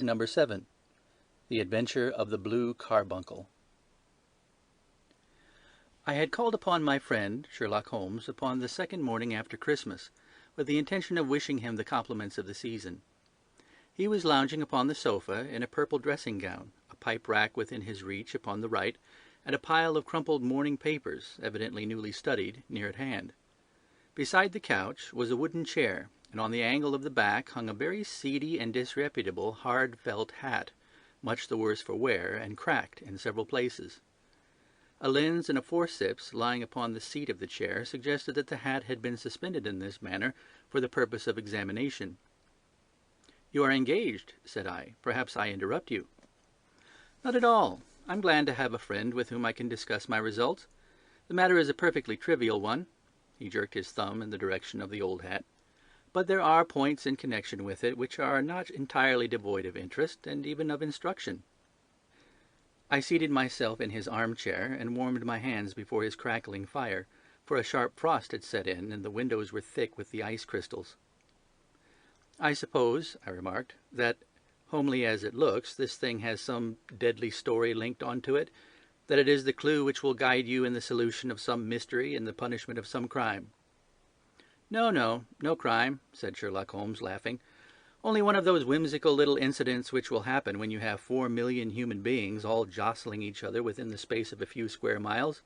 Number 7. The Adventure of the Blue Carbuncle. I had called upon my friend, Sherlock Holmes, upon the second morning after Christmas, with the intention of wishing him the compliments of the season. He was lounging upon the sofa in a purple dressing-gown, a pipe-rack within his reach upon the right, and a pile of crumpled morning papers, evidently newly studied, near at hand. Beside the couch was a wooden chair, and on the angle of the back hung a very seedy and disreputable hard felt hat, much the worse for wear, and cracked in several places. A lens and a forceps lying upon the seat of the chair suggested that the hat had been suspended in this manner for the purpose of examination. "You are engaged," said I. "Perhaps I interrupt you." "Not at all. I'm glad to have a friend with whom I can discuss my results. The matter is a perfectly trivial one." He jerked his thumb in the direction of the old hat. "But there are points in connection with it which are not entirely devoid of interest, and even of instruction." I seated myself in his armchair and warmed my hands before his crackling fire, for a sharp frost had set in, and the windows were thick with the ice crystals. "I suppose," I remarked, "that, homely as it looks, this thing has some deadly story linked on to it, that it is the clue which will guide you in the solution of some mystery and the punishment of some crime." No crime," said Sherlock Holmes, laughing. "Only one of those whimsical little incidents which will happen when you have 4,000,000 human beings all jostling each other within the space of a few square miles.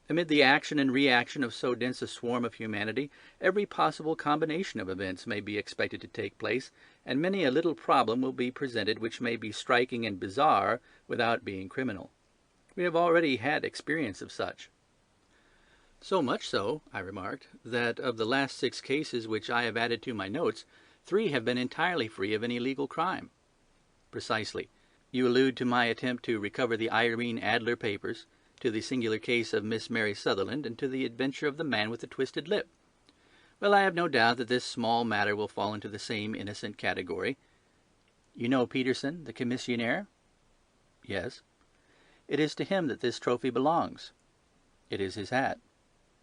Amid the action and reaction of so dense a swarm of humanity, every possible combination of events may be expected to take place, and many a little problem will be presented which may be striking and bizarre without being criminal. We have already had experience of such." "So much so," I remarked, "that of the last 6 cases which I have added to my notes, 3 have been entirely free of any legal crime." "Precisely. You allude to my attempt to recover the Irene Adler papers, to the singular case of Miss Mary Sutherland, and to the adventure of the man with the twisted lip. Well, I have no doubt that this small matter will fall into the same innocent category. You know Peterson, the commissionaire?" "Yes." "It is to him that this trophy belongs." "It is his hat."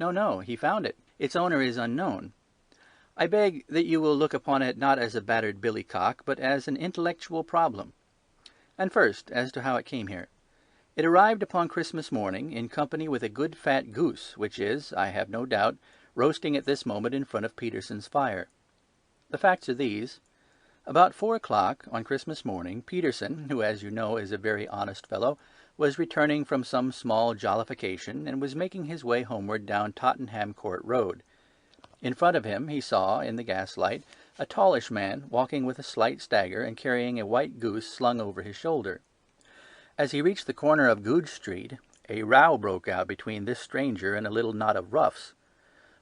No, he found it. Its owner is unknown. I beg that you will look upon it not as a battered billycock, but as an intellectual problem. And first, as to how it came here. It arrived upon Christmas morning in company with a good fat goose, which is, I have no doubt, roasting at this moment in front of Peterson's fire. The facts are these. About 4 o'clock on Christmas morning, Peterson, who, as you know, is a very honest fellow, was returning from some small jollification, and was making his way homeward down Tottenham Court Road. In front of him he saw, in the gaslight, a tallish man walking with a slight stagger and carrying a white goose slung over his shoulder. As he reached the corner of Goodge Street, a row broke out between this stranger and a little knot of roughs.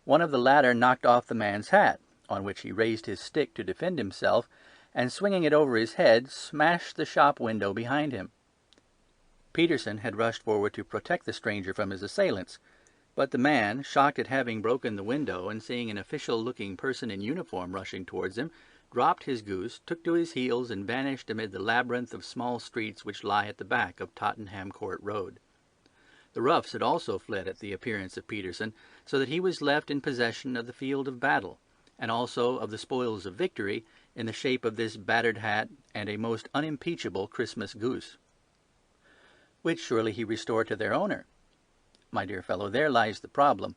One of the latter knocked off the man's hat, on which he raised his stick to defend himself, and swinging it over his head, smashed the shop window behind him. Peterson had rushed forward to protect the stranger from his assailants, but the man, shocked at having broken the window and seeing an official-looking person in uniform rushing towards him, dropped his goose, took to his heels, and vanished amid the labyrinth of small streets which lie at the back of Tottenham Court Road. The roughs had also fled at the appearance of Peterson, so that he was left in possession of the field of battle, and also of the spoils of victory, in the shape of this battered hat and a most unimpeachable Christmas goose. Which surely he restored to their owner. My dear fellow, there lies the problem.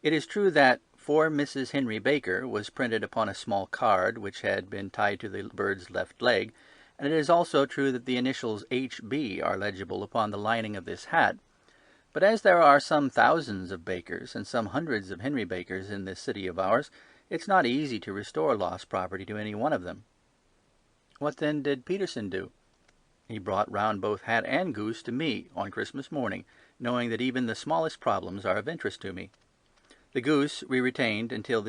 It is true that "For Mrs. Henry Baker" was printed upon a small card which had been tied to the bird's left leg, and it is also true that the initials H.B. are legible upon the lining of this hat. But as there are some thousands of Bakers and some hundreds of Henry Bakers in this city of ours, it's not easy to restore lost property to any one of them. What then did Peterson do? He brought round both hat and goose to me on Christmas morning, knowing that even the smallest problems are of interest to me. The goose we retained until